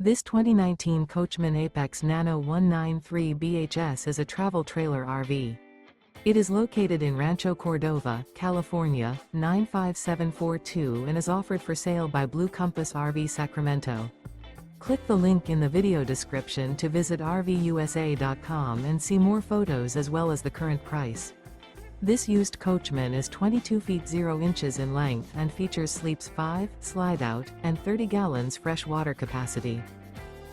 This 2019 Coachmen Apex Nano 193 BHS is a travel trailer RV. It is located in Rancho Cordova, California, 95742 and is offered for sale by Blue Compass RV Sacramento. Click the link in the video description to visit RVUSA.com and see more photos as well as the current price. This used Coachman is 22 feet 0 inches in length and features sleeps 5, slide-out, and 30 gallons fresh water capacity.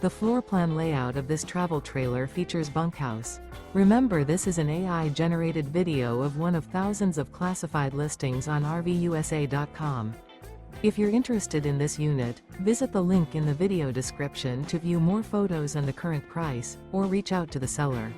The floor plan layout of this travel trailer features bunkhouse. Remember, this is an AI-generated video of one of thousands of classified listings on RVUSA.com. If you're interested in this unit, visit the link in the video description to view more photos and the current price, or reach out to the seller.